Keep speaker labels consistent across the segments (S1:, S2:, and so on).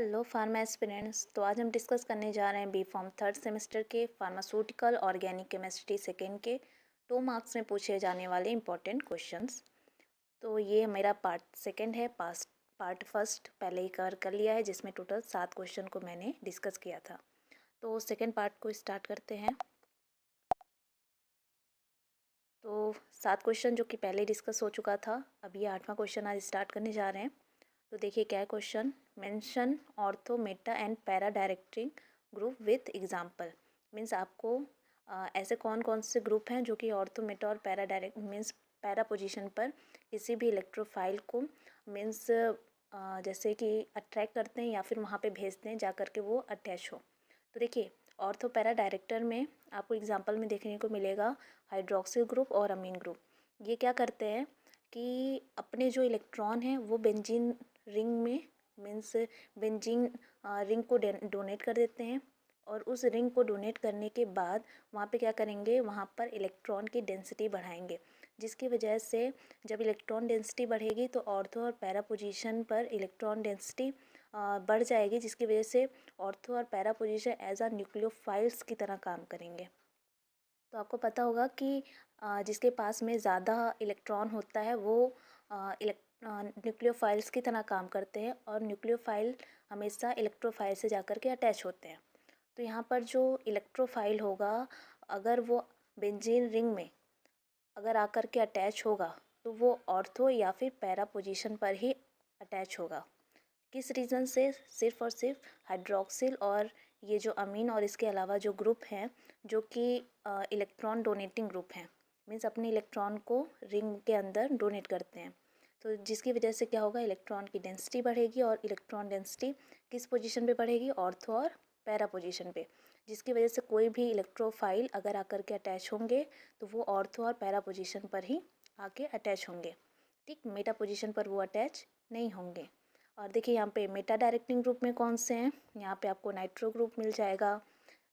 S1: Hello pharma aspirants. तो आज हम डिस्कस करने जा रहे हैं बी फॉर्म थर्ड सेमेस्टर के फार्मास्यूटिकल ऑर्गेनिक केमिस्ट्री सेकेंड के 2 मार्क्स में पूछे जाने वाले इंपॉर्टेंट क्वेश्चंस। तो ये मेरा पार्ट सेकेंड है। पार्ट फर्स्ट पहले ही कवर कर लिया है, जिसमें टोटल 7 क्वेश्चन को मैंने डिस्कस किया था। तो सेकेंड पार्ट को स्टार्ट करते हैं। तो 7 क्वेश्चन जो कि पहले डिस्कस हो चुका था, अब ये 8वां क्वेश्चन आज स्टार्ट करने जा रहे हैं। तो देखिए क्या है question. Mention ortho Meta and para directing group with example. Means आपको ऐसे कौन कौन से ग्रुप हैं जो कि ऑर्थो मेटा और para direct means para position पर किसी भी इलेक्ट्रोफाइल को मीन्स जैसे कि अट्रैक्ट करते हैं या फिर वहाँ पे भेजते हैं जा कर के वो अटैच हो। तो देखिए ऑर्थो पैरा डायरेक्टर में आपको एग्जाम्पल में देखने को मिलेगा हाइड्रोक्सिल ग्रुप और अमीन ग्रुप। ये क्या करते हैं कि अपने जो इलेक्ट्रॉन हैं वो बेंजीन रिंग में मीन्स बेंजीन रिंग को डोनेट कर देते हैं, और उस रिंग को डोनेट करने के बाद वहाँ पे क्या करेंगे, वहाँ पर इलेक्ट्रॉन की डेंसिटी बढ़ाएंगे, जिसकी वजह से जब इलेक्ट्रॉन डेंसिटी बढ़ेगी तो ऑर्थो और पैरा पोजीशन पर इलेक्ट्रॉन डेंसिटी बढ़ जाएगी, जिसकी वजह से ऑर्थो और पैरा पोजीशन एज आ न्यूक्लियोफाइल्स की तरह काम करेंगे। तो आपको पता होगा कि जिसके पास में ज़्यादा इलेक्ट्रॉन होता है वो न्यूक्लियोफाइल्स की तरह काम करते हैं, और न्यूक्लियोफाइल हमेशा इलेक्ट्रोफाइल से जाकर के अटैच होते हैं। तो यहाँ पर जो इलेक्ट्रोफाइल होगा, अगर वो बेंजीन रिंग में अगर आकर के अटैच होगा तो वो ऑर्थो या फिर पैरा पोजीशन पर ही अटैच होगा। किस रीज़न से? सिर्फ और सिर्फ हाइड्रोक्सिल और ये जो अमीन और इसके अलावा जो ग्रुप हैं जो कि इलेक्ट्रॉन डोनेटिंग ग्रुप हैं, मीन्स अपने इलेक्ट्रॉन को रिंग के अंदर डोनेट करते हैं। तो जिसकी वजह से क्या होगा, इलेक्ट्रॉन की डेंसिटी बढ़ेगी, और इलेक्ट्रॉन डेंसिटी किस पोजीशन पे बढ़ेगी, ऑर्थो और पैरा पोजीशन पे, जिसकी वजह से कोई भी इलेक्ट्रोफाइल अगर आकर के अटैच होंगे तो वो ऑर्थो और पैरा पोजीशन पर ही आके अटैच होंगे। ठीक, मेटा पोजीशन पर वो अटैच नहीं होंगे। और देखिए यहाँ पे मेटा डायरेक्टिंग ग्रुप में कौन से हैं, यहाँ पे आपको नाइट्रो ग्रुप मिल जाएगा,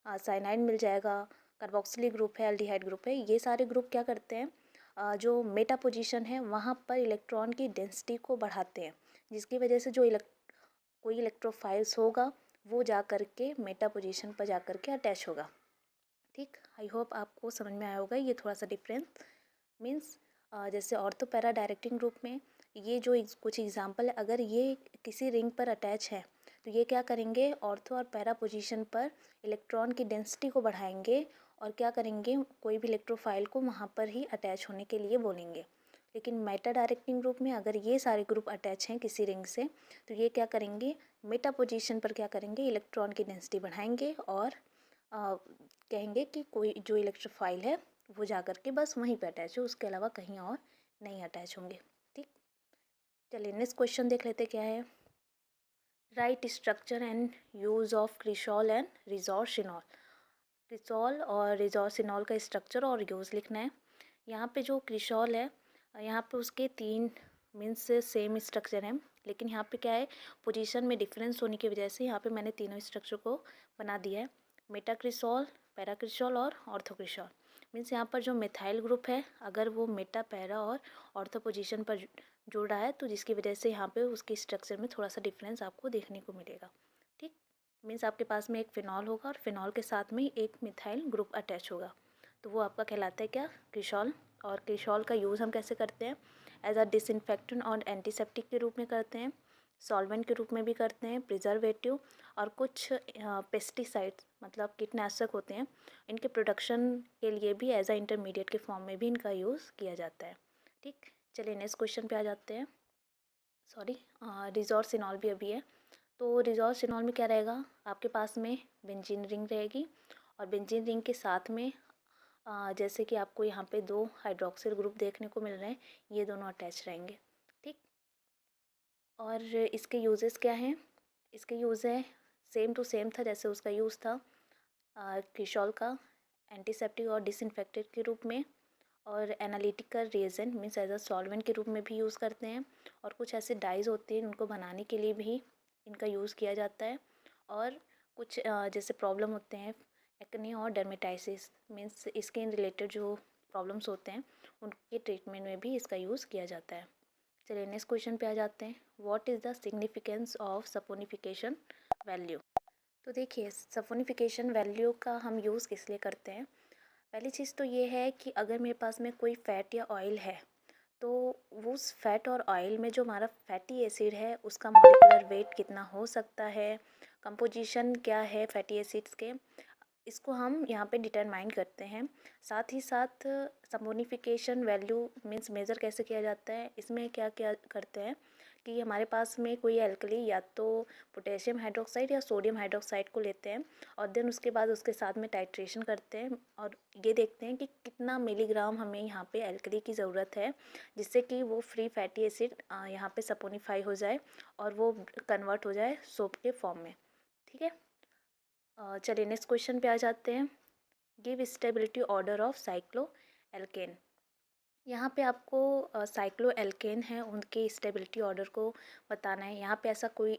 S1: साइनाइड मिल जाएगा, कार्बोक्सिलिक ग्रुप है, एल्डिहाइड ग्रुप है। ये सारे ग्रुप क्या करते हैं, जो मेटा पोजीशन है वहाँ पर इलेक्ट्रॉन की डेंसिटी को बढ़ाते हैं, जिसकी वजह से जो कोई इलेक्ट्रोफाइल्स होगा वो जा कर के मेटा पोजीशन पर जा कर के अटैच होगा। ठीक, आई होप आपको समझ में आया होगा ये थोड़ा सा डिफरेंस। मीन्स जैसे ऑर्थो पैरा डायरेक्टिंग ग्रुप में ये जो कुछ एग्जांपल है, अगर ये किसी रिंग पर अटैच है तो ये क्या करेंगे, ऑर्थो और पैरा पोजीशन पर इलेक्ट्रॉन की डेंसिटी को बढ़ाएंगे, और क्या करेंगे, कोई भी इलेक्ट्रोफाइल को वहाँ पर ही अटैच होने के लिए बोलेंगे। लेकिन मेटा डायरेक्टिंग ग्रुप में अगर ये सारे ग्रुप अटैच हैं किसी रिंग से तो ये क्या करेंगे, मेटा पोजीशन पर क्या करेंगे, इलेक्ट्रॉन की डेंसिटी बढ़ाएंगे, और कहेंगे कि कोई जो इलेक्ट्रोफाइल है वो जा कर के बस वहीं पे अटैच हो, उसके अलावा कहीं और नहीं अटैच होंगे। ठीक, चलिए नेक्स्ट क्वेश्चन देख लेते क्या है। Write structure and use of cresol and resorcinol. Cresol और रिजॉर्सिनॉल का स्ट्रक्चर और यूज़ लिखना है। यहाँ पे जो क्रिसॉल है, यहाँ पे उसके 3 मीन्स सेम स्ट्रक्चर हैं, लेकिन यहाँ पे क्या है, पोजीशन में डिफरेंस होने की वजह से यहाँ पे मैंने तीनों स्ट्रक्चर को बना दिया है, मेटाक्रिसॉल, पैराक्रिसॉल और ऑर्थोक्रिसॉल। मीन्स यहाँ पर जो मिथाइल ग्रुप है अगर वो मेटा, पैरा और ऑर्थो पोजीशन पर जुड़ रहा है तो जिसकी वजह से यहाँ पे उसके स्ट्रक्चर में थोड़ा सा डिफरेंस आपको देखने को मिलेगा। ठीक, मीन्स आपके पास में एक फिनॉल होगा और फिनॉल के साथ में एक मिथाइल ग्रुप अटैच होगा, तो वो आपका कहलाता है क्या, क्रिसॉल। और क्रिसॉल का यूज़ हम कैसे करते हैं, एज अ डिसइंफेक्टेंट और एंटीसेप्टिक के रूप में करते हैं, सॉल्वेंट के रूप में भी करते हैं, प्रिजर्वेटिव, और कुछ पेस्टिसाइड्स मतलब कीटनाशक होते हैं, इनके प्रोडक्शन के लिए भी एज अ इंटरमीडिएट के फॉर्म में भी इनका यूज़ किया जाता है। ठीक, चलिए नेक्स्ट क्वेश्चन पे आ जाते हैं। सॉरी, रिजॉर्सिनॉल भी अभी है। तो रिजॉर्सिनॉल में क्या रहेगा, आपके पास में बेंजीन रिंग रहेगी, और बेंजीन रिंग के साथ में जैसे कि आपको यहाँ पे 2 हाइड्रोक्सिल ग्रुप देखने को मिल रहे हैं, ये दोनों अटैच रहेंगे। ठीक, और इसके यूजेस क्या हैं, इसके यूज़ है सेम टू सेम था जैसे उसका यूज़ था क्रिसॉल का, एंटीसेप्टिक और डिसइंफेक्टेंट के रूप में, और analytical reagent means as a solvent के रूप में भी यूज़ करते हैं, और कुछ ऐसे डाइज होते हैं उनको बनाने के लिए भी इनका यूज़ किया जाता है, और कुछ जैसे प्रॉब्लम होते हैं एक्ने और डर्मेटाइसिस मीन्स स्किन रिलेटेड जो प्रॉब्लम्स होते हैं उनके ट्रीटमेंट में भी इसका यूज़ किया जाता है। चलिए नेक्स्ट क्वेश्चन पे आ जाते हैं। What is the significance of saponification value. तो देखिए सफोनिफिकेशन वैल्यू का हम यूज़ किस लिए करते हैं। पहली चीज़ तो ये है कि अगर मेरे पास में कोई फ़ैट या ऑयल है तो वो उस फैट और ऑयल में जो हमारा फैटी एसिड है उसका मॉलिक्यूलर वेट कितना हो सकता है, कंपोजिशन क्या है फैटी एसिड्स के, इसको हम यहाँ पे डिटरमाइन करते हैं। साथ ही साथ सपोनिफिकेशन वैल्यू मीन्स मेज़र कैसे किया जाता है, इसमें क्या क्या करते हैं कि हमारे पास में कोई एल्कली या तो पोटेशियम हाइड्रोक्साइड या सोडियम हाइड्रोक्साइड को लेते हैं और देन उसके बाद उसके साथ में टाइट्रेशन करते हैं और ये देखते हैं कि कितना मिलीग्राम हमें यहाँ पे एल्कली की ज़रूरत है जिससे कि वो फ्री फैटी एसिड यहाँ पे सपोनिफाई हो जाए और वो कन्वर्ट हो जाए सोप के फॉर्म में। ठीक है, चलिए नेक्स्ट क्वेश्चन पे आ जाते हैं। Give stability order of cycloalkane. यहाँ पे आपको साइक्लो एल्केन है उनके स्टेबिलिटी ऑर्डर को बताना है। यहाँ पे ऐसा कोई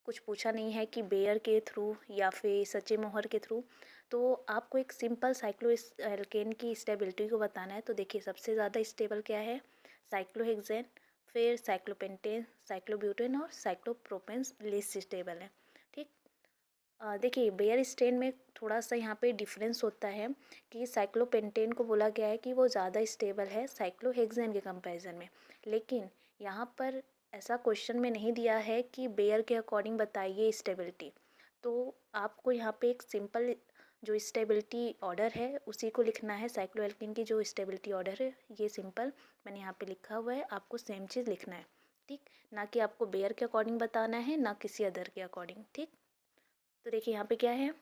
S1: कुछ पूछा नहीं है कि बेयर के थ्रू या फिर सचे मोहर के थ्रू, तो आपको एक सिंपल साइक्लो एल्केन की स्टेबिलिटी को बताना है। तो देखिए सबसे ज़्यादा स्टेबल क्या है, साइक्लोहेक्सेन, फिर साइक्लोपेंटेन, साइक्लोब्यूटेन और साइक्लोप्रोपेन लिस्ट स्टेबल है। ठीक, देखिए बेयर स्ट्रेन में थोड़ा सा यहाँ पे डिफरेंस होता है कि साइक्लोपेंटेन को बोला गया है कि वो ज़्यादा स्टेबल है साइक्लोहेक्सेन के कंपैरिजन में, लेकिन यहाँ पर ऐसा क्वेश्चन में नहीं दिया है कि बेयर के अकॉर्डिंग बताइए स्टेबिलिटी। तो आपको यहाँ पे एक सिंपल जो स्टेबिलिटी ऑर्डर है उसी को लिखना है। साइक्लोएल्किन की जो स्टेबिलिटी ऑर्डर है ये सिंपल मैंने यहाँ पे लिखा हुआ है, आपको सेम चीज़ लिखना है। ठीक, ना कि आपको बेयर के अकॉर्डिंग बताना है ना किसी अदर के अकॉर्डिंग। ठीक, तो देखिए यहाँ पे क्या है,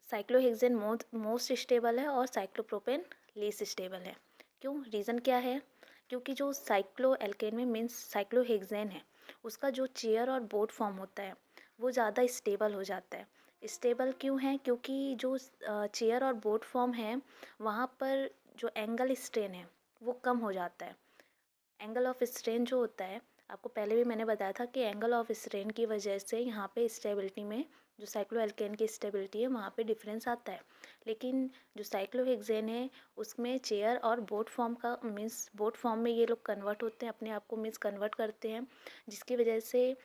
S1: साइक्लोहेक्सेन मोस्ट स्टेबल है और साइक्लोप्रोपेन लीस्ट स्टेबल है। क्यों, रीज़न क्या है, क्योंकि जो साइक्लो एल्केन में मीन्स साइक्लोहेक्सेन है उसका जो चेयर और बोट फॉर्म होता है वो ज़्यादा स्टेबल हो जाता है। स्टेबल क्यों है, क्योंकि जो चेयर और बोट फॉर्म है वहाँ पर जो एंगल स्ट्रेन है वो कम हो जाता है। एंगल ऑफ स्ट्रेन जो होता है, आपको पहले भी मैंने बताया था कि एंगल ऑफ स्ट्रेन की वजह से यहाँ पे स्टेबिलिटी में जो साइक्लोएल्केन की स्टेबिलिटी है वहाँ पे डिफरेंस आता है। लेकिन जो साइक्लोहेक्सेन है उसमें चेयर और बोट फॉर्म का मीन्स बोट फॉर्म में ये लोग कन्वर्ट होते हैं, अपने आप को मीन्स कन्वर्ट करते हैं, जिसकी वजह से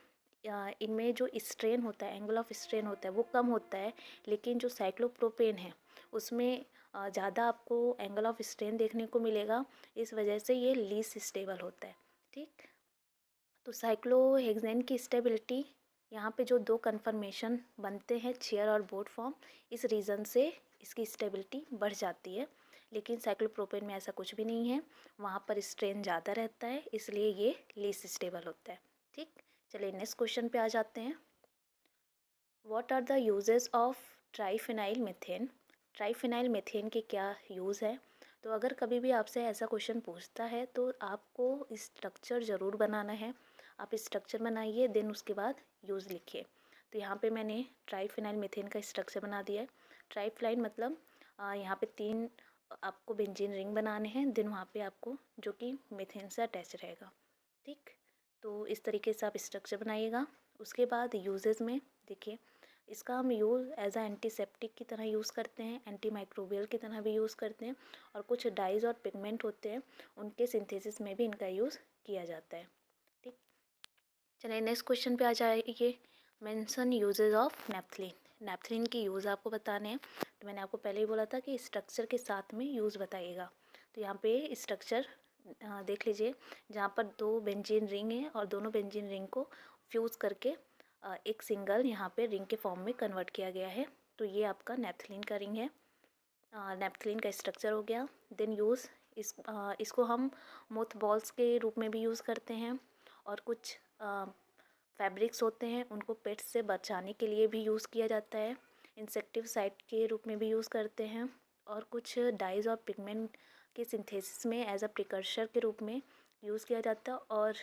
S1: इनमें जो स्ट्रेन होता है एंगल ऑफ स्ट्रेन होता है वो कम होता है। लेकिन जो साइक्लोप्रोपेन है उसमें ज़्यादा आपको एंगल ऑफ स्ट्रेन देखने को मिलेगा, इस वजह से ये लीस्ट स्टेबल होता है। ठीक, तो साइक्लोहेक्सेन की स्टेबिलिटी यहाँ पे जो दो कन्फर्मेशन बनते हैं चेयर और बोट फॉर्म, इस रीज़न से इसकी स्टेबिलिटी बढ़ जाती है। लेकिन साइक्लोप्रोपेन में ऐसा कुछ भी नहीं है, वहाँ पर स्ट्रेन ज़्यादा रहता है इसलिए ये लीस्ट स्टेबल होता है। ठीक, चलिए नेक्स्ट क्वेश्चन पे आ जाते हैं। What are the uses of triphenylmethane. Triphenylmethane के क्या यूज़ है। तो अगर कभी भी आपसे ऐसा क्वेश्चन पूछता है तो आपको स्ट्रक्चर ज़रूर बनाना है। आप स्ट्रक्चर बनाइए देन उसके बाद यूज़ लिखिए। तो यहाँ पे मैंने ट्राइफिनाइल मीथेन का स्ट्रक्चर बना दिया है। ट्राइफिनाइल मतलब यहाँ पे 3 आपको बेंजीन रिंग बनाने हैं, देन वहाँ पे आपको जो कि मीथेन से अटैच रहेगा। ठीक, तो इस तरीके से आप स्ट्रक्चर बनाइएगा। उसके बाद यूजेस में देखिए इसका हम यूज़ एज आ एंटीसेप्टिक की तरह यूज़ करते हैं, एंटी माइक्रोबियल की तरह भी यूज़ करते हैं, और कुछ डाइज और पिगमेंट होते हैं उनके सिंथेसिस में भी इनका यूज़ किया जाता है। ठीक, चलिए नेक्स्ट क्वेश्चन पे आ जाइए। Mention uses of naphthalene. Naphthalene की यूज़ आपको बताने हैं। तो मैंने आपको पहले ही बोला था कि स्ट्रक्चर के साथ में यूज़ बताइएगा। तो यहाँ पे स्ट्रक्चर देख लीजिए, जहाँ पर 2 बेंजीन रिंग है और दोनों बेंजीन रिंग को फ्यूज़ करके एक सिंगल यहाँ पे रिंग के फॉर्म में कन्वर्ट किया गया है। तो ये आपका नेपथलीन का रिंग है, नेपथलीन का स्ट्रक्चर हो गया। देन यूज़ इसको हम मोथ बॉल्स के रूप में भी यूज़ करते हैं, और कुछ फैब्रिक्स होते हैं उनको पेट्स से बचाने के लिए भी यूज़ किया जाता है, इंसेक्टिवसाइड के रूप में भी यूज़ करते हैं, और कुछ डाइज और पिगमेंट के सिंथेसिस में एज अ प्रिकर्सर के रूप में यूज़ किया जाता है, और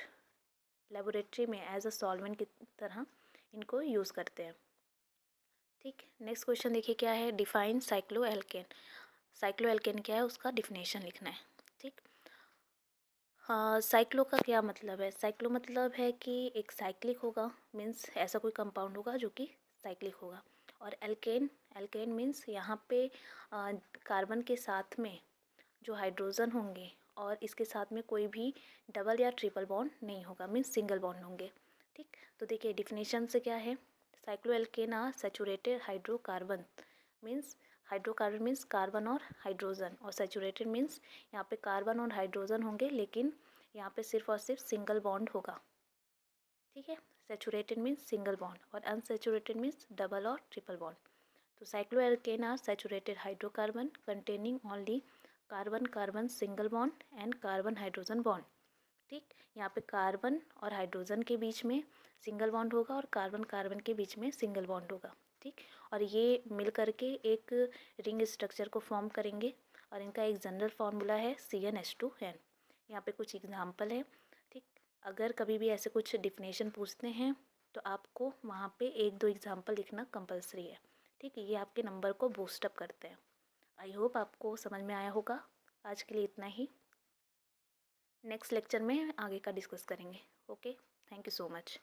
S1: लेबोरेटरी में एज अ सॉल्वेंट की तरह इनको यूज़ करते हैं। ठीक, नेक्स्ट क्वेश्चन देखिए क्या है, define cycloalkane. Cycloalkane क्या है उसका डिफिनेशन लिखना है। ठीक, हाँ, साइक्लो का क्या मतलब है, साइक्लो मतलब है कि एक साइक्लिक होगा, मीन्स ऐसा कोई कंपाउंड होगा जो कि साइक्लिक होगा। और एल्केन, एल्केन मीन्स यहाँ पे कार्बन के साथ में जो हाइड्रोजन होंगे और इसके साथ में कोई भी डबल या ट्रिपल बॉन्ड नहीं होगा, मीन्स सिंगल बॉन्ड होंगे। ठीक, तो देखिए डिफिनेशन से क्या है, cycloalkane are saturated hydrocarbon means, hydrocarbon means carbon और हाइड्रोजन, और सैचुरेटेड मीन्स यहाँ पे कार्बन और हाइड्रोजन होंगे लेकिन यहाँ पे सिर्फ और सिर्फ सिंगल बॉन्ड होगा। ठीक है, सैचुरेटेड मीन्स सिंगल बॉन्ड और अनसैचुरेटेड मीन्स डबल और ट्रिपल बॉन्ड। तो cycloalkane are saturated hydrocarbon containing only carbon carbon single bond and carbon hydrogen bond. ठीक, यहाँ पे कार्बन और हाइड्रोजन के बीच में सिंगल बॉन्ड होगा और कार्बन कार्बन के बीच में सिंगल बॉन्ड होगा। ठीक, और ये मिल करके एक रिंग स्ट्रक्चर को फॉर्म करेंगे और इनका एक जनरल फार्मूला है CnH2n। यहाँ पे कुछ एग्जाम्पल है। ठीक, अगर कभी भी ऐसे कुछ डिफिनेशन पूछते हैं तो आपको वहाँ पे एक दो एग्जाम्पल लिखना कंपलसरी है। ठीक, ये आपके नंबर को बूस्टअप करते हैं। आई होप आपको समझ में आया होगा। आज के लिए इतना ही, नेक्स्ट लेक्चर में आगे का डिस्कस करेंगे। Okay, thank you so much.